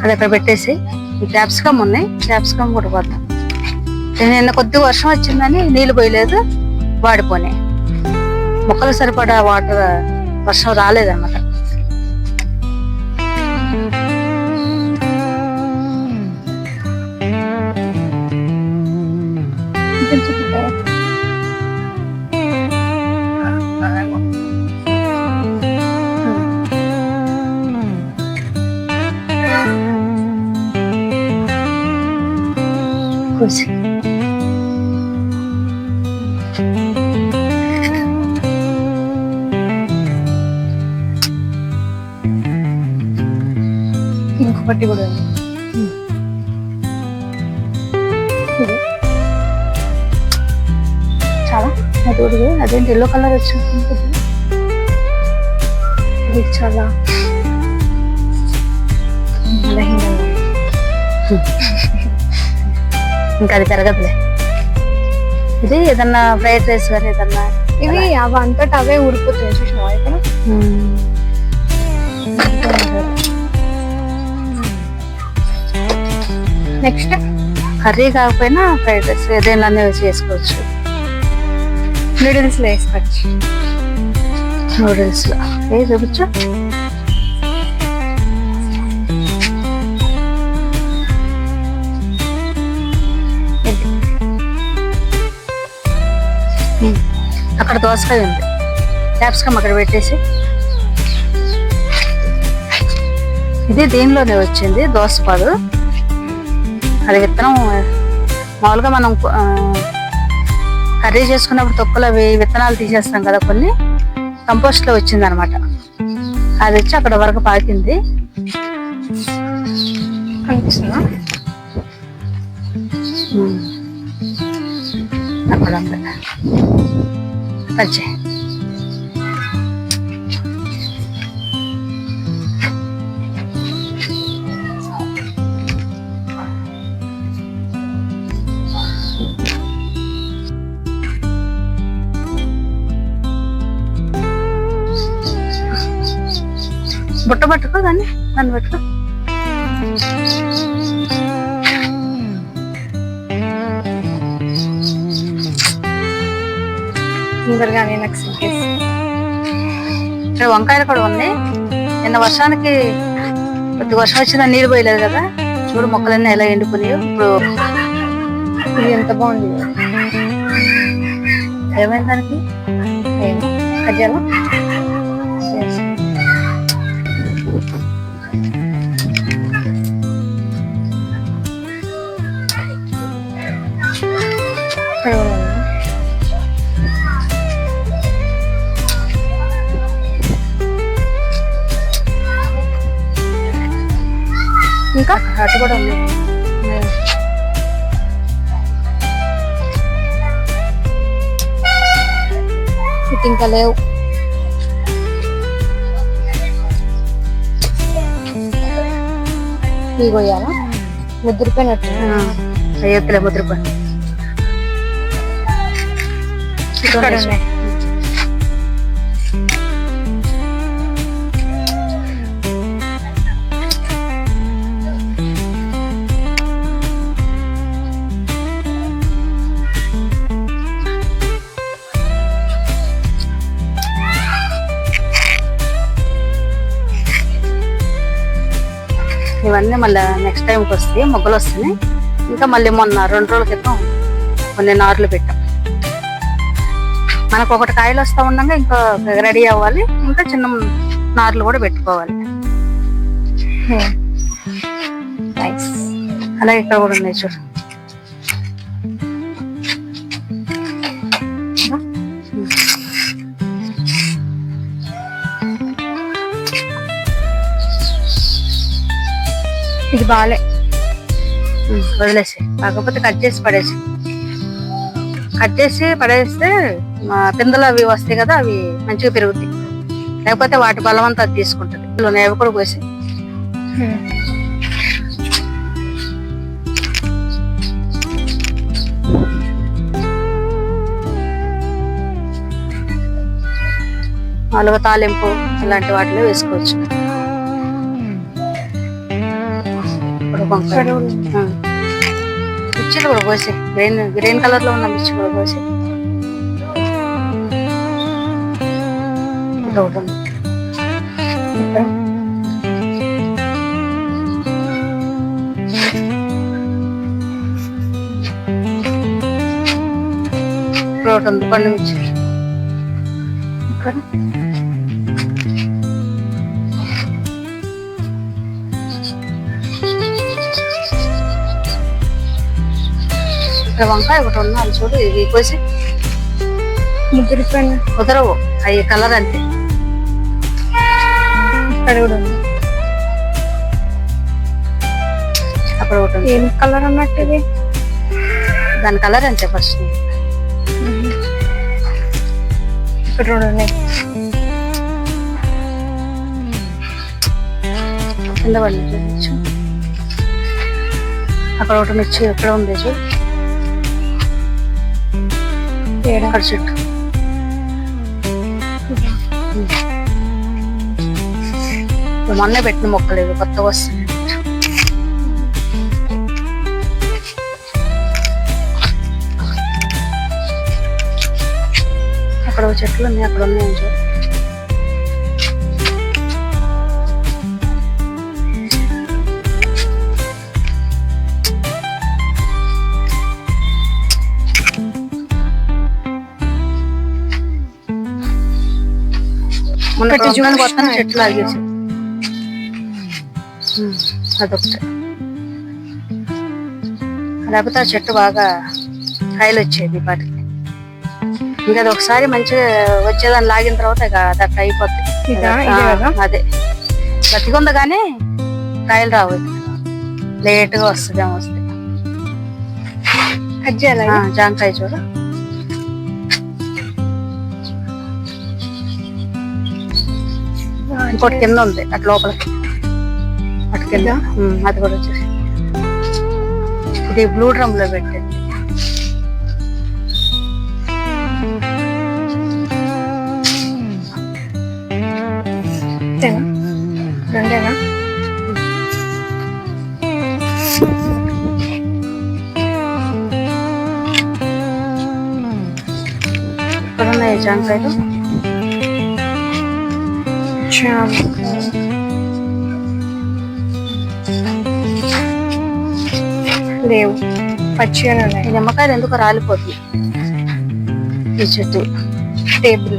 అది అక్కడ పెట్టేసి ఈ క్యాప్సికమ్ ఉన్నాయి, క్యాప్సికమ్ కూడా పోతాం. నిన్న కొద్దిగా వర్షం వచ్చిందని నీళ్లు పోయలేదు, వాడిపోయినాయి. మొక్కలు సరిపడా వాటర్ వర్షం రాలేదన్నమాట. ఇంకొకటి కూడా ఉంది. చాలా అది అదేంటి ఎల్లో కలర్ వచ్చింది. ఇది చాలా ఇంకా అది పెరగదులే. ఇది ఏదన్నా ఫ్రైడ్ రైస్ కానీ ఏదన్నా ఇవి అవి అంతటా అవే ఊడిపోతాయి చూసినావా ఇక్కడ. నెక్స్ట్ కర్రీ కాకపోయినా ఫ్రైడ్ రైస్ ఏదైనా చేసుకోవచ్చు. నూడిల్స్ లో వేసుకోవచ్చు. నూడిల్స్ లో చూపించు. అక్కడ దోసకాయ ఉంది, క్యాప్సికమ్ అక్కడ పెట్టేసి. ఇది దీనిలోనే వచ్చింది దోసపాదు. అది విత్తనం మామూలుగా మనం కర్రీ చేసుకున్నప్పుడు తొక్కలు అవి విత్తనాలు తీసేస్తాం కదా, కొన్ని కంపోస్ట్ లో వచ్చింది అనమాట. అది వచ్చి అక్కడ వరకు పాకింది. కనిపిస్తుందా అక్కడ వచ్చే బుట్ట పట్టుకో, దాన్ని పట్టుకో. ఇక్కడ వంకాయలు కూడా ఉన్నాయి. నిన్న వర్షానికి కొద్ది వర్షం వచ్చిందని నీళ్ళు పోయలేదు కదా, చూడు మొక్కలన్నీ ఎలా ఎండిపోయినాయో. ఇప్పుడు ఇది ఎంత బాగుంది. ఏమైంది దానికి? కజ్జాలు ఇంకా అటు కూడా ఉంది. ఇటు ఇంకా లేవు. ఇవి కొయ్యాలా? ముద్రపోయినట్టు అయ్యొత్తులే, ముద్రపోయి ఇక్కడ ఉన్నాయి. ఇవన్నీ మళ్ళీ నెక్స్ట్ టైంకి వస్తాయి, మొగ్గలు వస్తున్నాయి. ఇంకా మళ్ళీ మొన్న 2 రోజుల క్రితం కొన్ని నార్లు పెట్టాం. మనకు ఒకటి కాయలు వస్తూ ఉండగా ఇంకా రెడీ అవ్వాలి, ఇంకా చిన్న నార్లు కూడా పెట్టుకోవాలి. అలాగే ఇక్కడ కూడా ఉన్నాయి చూడు. ఇది బాలే, వదిలేసి కాకపోతే కట్ చేసి పడేస్తే పిందెలు అవి వస్తాయి కదా, అవి మంచిగా పెరుగుతాయి. లేకపోతే వాటి బలం అంతా అది తీసుకుంటుంది. అవి కూడా పోసి మామూలుగా తాలింపు ఇలాంటి వాటిలో వేసుకోవచ్చు. ఇక్కడ వంకాయ ఇక్కడ కూడా ఉంది. మిర్చిలు కూడా కోసి గ్రీన్ గ్రీన్ కలర్ లో ఉన్న మిర్చి కూడా కోసి ఇక్కడ ఒకటి ఉంది. ఇక్కడ ఇక్కడ ఒకటి ఉంది పండు మిర్చి. ఇక్కడ ఇక్కడ వంకాయ ఒకటి ఉంది, అది చూడు ఇది కోసి ముదిరిపోయిన. కుదరవు అవి కలర్ అంతే. ఇక్కడ కూడా ఉంది. అక్కడ ఒకటి ఉంది, ఏం కలర్ అన్నట్టు ఇది? దాని కలర్ అంతే ఫస్ట్. ఇక్కడ కూడా ఉన్నాయి. కింద పడి చూపించు. అక్కడ ఒకటి మిర్చి ఎక్కడ ఉంది చూడు, ఏడా? అక్కడ చెట్టు. మొన్నే పెట్టిన మొక్కలేదు, కొత్తగా వస్తుంది. అక్కడ ఒక చెట్లు ఉన్నాయి, అక్కడ ఉన్నాయి చూడు. మొన్న ఒకటి వంకాయలు చూసినా కొత్తగా చెట్లు ఆగేసి అదొకటి. లేకపోతే ఆ చెట్టు బాగా కాయలు వచ్చేది వాటికి. ఇంకా అది ఒకసారి మంచిగా వచ్చేదాన్ని లాగిన తర్వాత ఇక అది అయిపోద్ది. ఇదా? ఇదే కదా? అదే బతికుంది కానీ కాయలు రావు, లేట్గా వస్తుంది. ఏమో వస్తుంది. కట్ చేయాలా ఇది? జాంకాయ చూడు, ఇంకోటి కింద ఉంది అటు లోపలికి, అటు కింద. అది కూడా వచ్చేసి ఇది బ్లూ డ్రమ్ లో పెట్టింది. అంతేనా? రెండేనా? ఇక్కడ ఉన్నాయి జాంకాయలు. లేవు, పచ్చిగానే ఉన్నాయి. ఈ నిమ్మకాయలు ఎందుకు రాలిపోతుంది ఈ చెట్టు. టేబుల్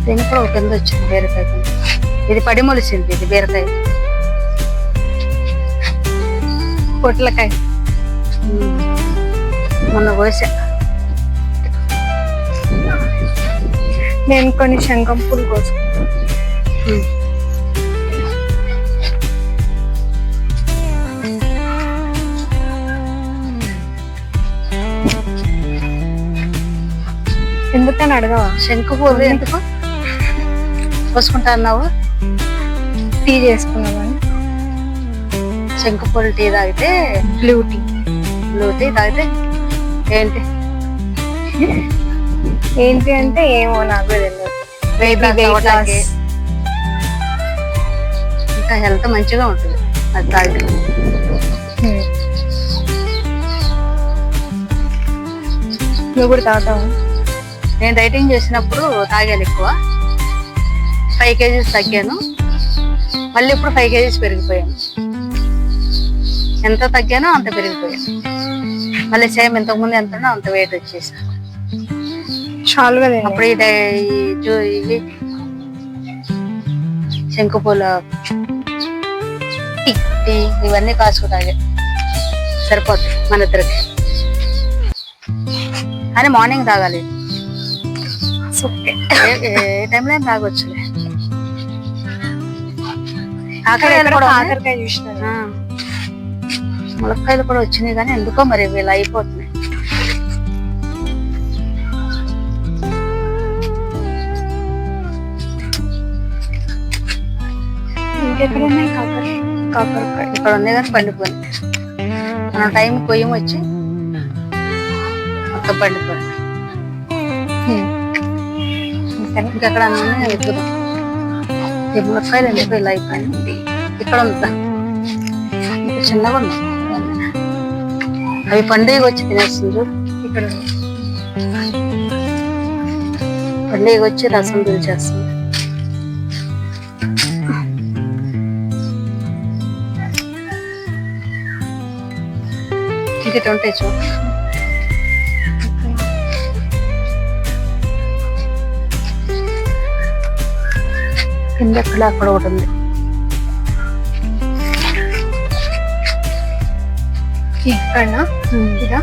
దీనికి కూడా ఒక కింద వచ్చింది బీరకాయ కింద. ఇది పడి మొలిసింది, ఇది బీరకాయ. పొట్లకాయ మొన్న కోసా. నేను కొన్ని శంఖం పూలు కోసుకుంటాను. ఎందుకని అడగవా? శంకు పూలు ఎందుకు కోసుకుంటా అన్నావు? టీ చేసుకున్నామని. శంకు పూలు టీ తాగితే, బ్లూ టీ. బ్లూ టీ తాగితే ఏంటి ఏంటి అంటే ఏమో నాకు తెలియదు. వెయిట్ Weight అవ్వటానికి loss. ఇంకా హెల్త్ మంచిగా ఉంటుంది అది తాగితే. నువ్వు కూడా తాగుతావు? నేను డైటింగ్ చేసినప్పుడు తాగాను ఎక్కువ. 5 kgs తగ్గాను, మళ్ళీ ఇప్పుడు 5 kgs పెరిగిపోయాను. ఎంత తగ్గానో అంత పెరిగిపోయాను. మళ్ళీ సేమ్ ఇంతకుముందు ఎంత ఉన్నా అంత వెయిట్ వచ్చేసాను. చాలు కదా. అప్పుడు ఇవి శంకుపూల టీ ఇవన్నీ కాసుకు తాగా సరిపోతుంది మన ఇద్దరికి. కానీ మార్నింగ్ తాగాలి, ఏ టైంలో ఏం తాగొచ్చులే. కాకరకాయలు కూడా ఉన్నాయి. కాకరకాయ చూసిన ములక్కాయలు కూడా వచ్చినాయి, కానీ ఎందుకో మరి వీళ్ళు అయిపోతున్నాయి. ఇంకెక్కడ ఉన్నాయి కాకరకాయ? ఇక్కడ ఉన్నాయి కానీ పండిపోయింది. మనం టైం కొయ్యం వచ్చి మొత్తం పండిపోయింది. ఇంకెక్కడ వెతుకుదాం. ఈ మునక్కాయలు ఎందుకు ఇలా అయిపోయింది? ఇక్కడ ఉందా? ఇంకా చిన్నగా ఉంది. అవి పండుగ వచ్చి తినేస్తుంది చూడు. ఇక్కడ ఉంది. పండుగ వచ్చి రసం పిలిచేస్తుంది. ఇంకటి ఉంటాయి చూడు. కింద అక్కడ ఒకటి ఉంది. ఇక్కడనా? ఇదా?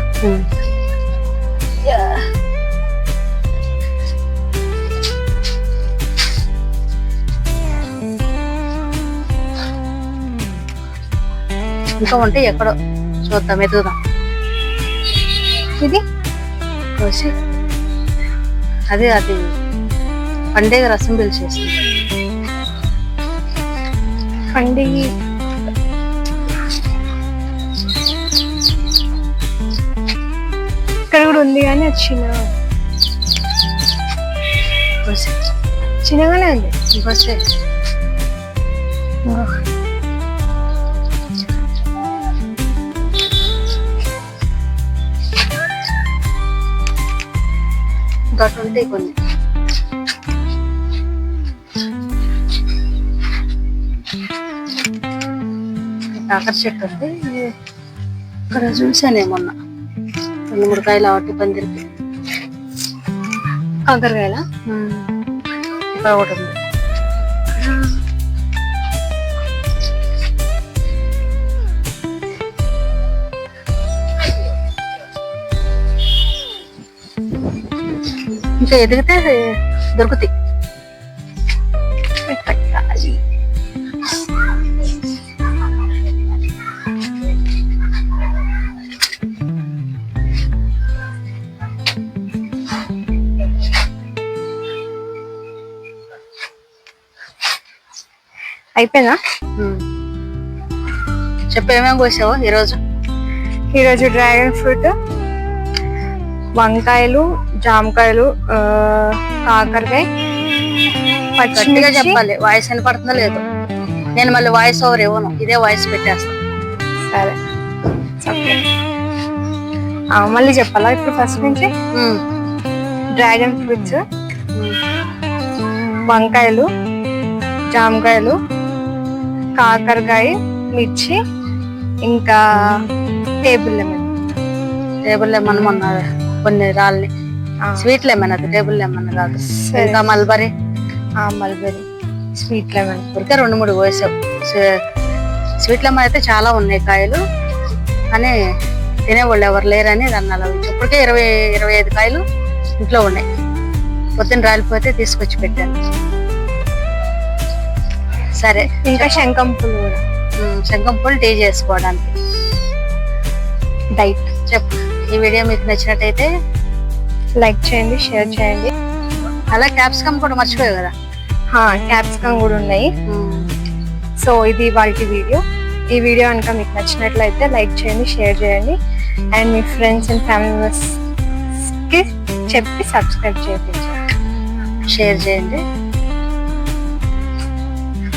ఇంకా ఉంటే ఎక్కడో చూద్దాం, ఎదుగుదాం. ఇది కోసి అది పండుగ రసం పిలిచేస్తుంది. పండుగ ఇక్కడ కూడా ఉంది కానీ అది కోసి చిన్నగానే ఉంది. కోసి ఇంకోటి ఉంటే కొన్ని కాకర చెట్టు ఉంది. ఇక్కడ చూసాను మొన్న 2-3 కాయలు ఆటి పందిరికి. కాకరకాయల ఇక్కడ ఒకటి ఉంది. ఇంకా ఎదిగితే దొరుకుతాయి. అయిపోయిందా? చెప్పు, ఏమేమి కోసావు ఈరోజు? ఈరోజు డ్రాగన్ ఫ్రూట్, వంకాయలు, జామకాయలు, కాకరకాయ, గట్టిగా పచ్చిమిర్చి. చెప్పాలి, వాయిస్ వినపడుతుందో లేదు. నేను మళ్ళీ వాయిస్ ఓవర్ ఇవ్వను, ఇదే వాయిస్ పెట్టేస్తాను. సరే మళ్ళీ చెప్పాలా ఇప్పుడు ఫస్ట్ నుంచి? డ్రాగన్ ఫ్రూట్స్, వంకాయలు, జామకాయలు, కాకరకాయ, మిర్చి, ఇంకా టేబుల్ లెమన్ మొన్న కొన్ని రాళ్ళని. స్వీట్ లెమన్ అది, టేబుల్ లెమన్ కాదు. ఇంకా మల్బరీ స్వీట్ లెమన్. ఇంకా 2-3 కోసావు. స్వీట్ లెమన్ అయితే చాలా ఉన్నాయి కాయలు, కానీ తినేవాళ్ళు ఎవరు లేరని దాన్ని అలా ఉంచి. ఇప్పటికే 20-25 కాయలు ఇంట్లో ఉన్నాయి. పొద్దున్న రాలిపోతే తీసుకొచ్చి పెట్టాను. సరే, ఇంకా శంఖం పూలు కూడా. శంఖం పూలు టీ చేసుకోవడానికి డైట్. చెప్పు. ఈ వీడియో మీకు నచ్చినట్టయితే లైక్ చేయండి, షేర్ చేయండి. అలా క్యాప్సికమ్ కూడా మర్చిపోయావు కదా. క్యాప్సికమ్ కూడా ఉన్నాయి. సో ఇది వాళ్ళ వీడియో. ఈ వీడియో కనుక మీకు నచ్చినట్లయితే లైక్ చేయండి, షేర్ చేయండి, అండ్ మీ ఫ్రెండ్స్ అండ్ ఫ్యామిలీ మెంబర్స్కి చెప్పి సబ్స్క్రైబ్ చేయించండి, షేర్ చేయండి.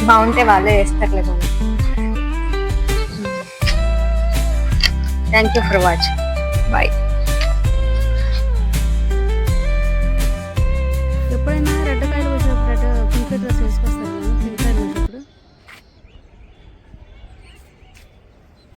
బాగుంటే వాళ్ళే వేస్తారు. Thank you for watching. Bye. ఎప్పుడైనా రెడ్ కాయలు వచ్చినప్పుడు పింక్ డ్రెస్ వేసుకొస్తారు.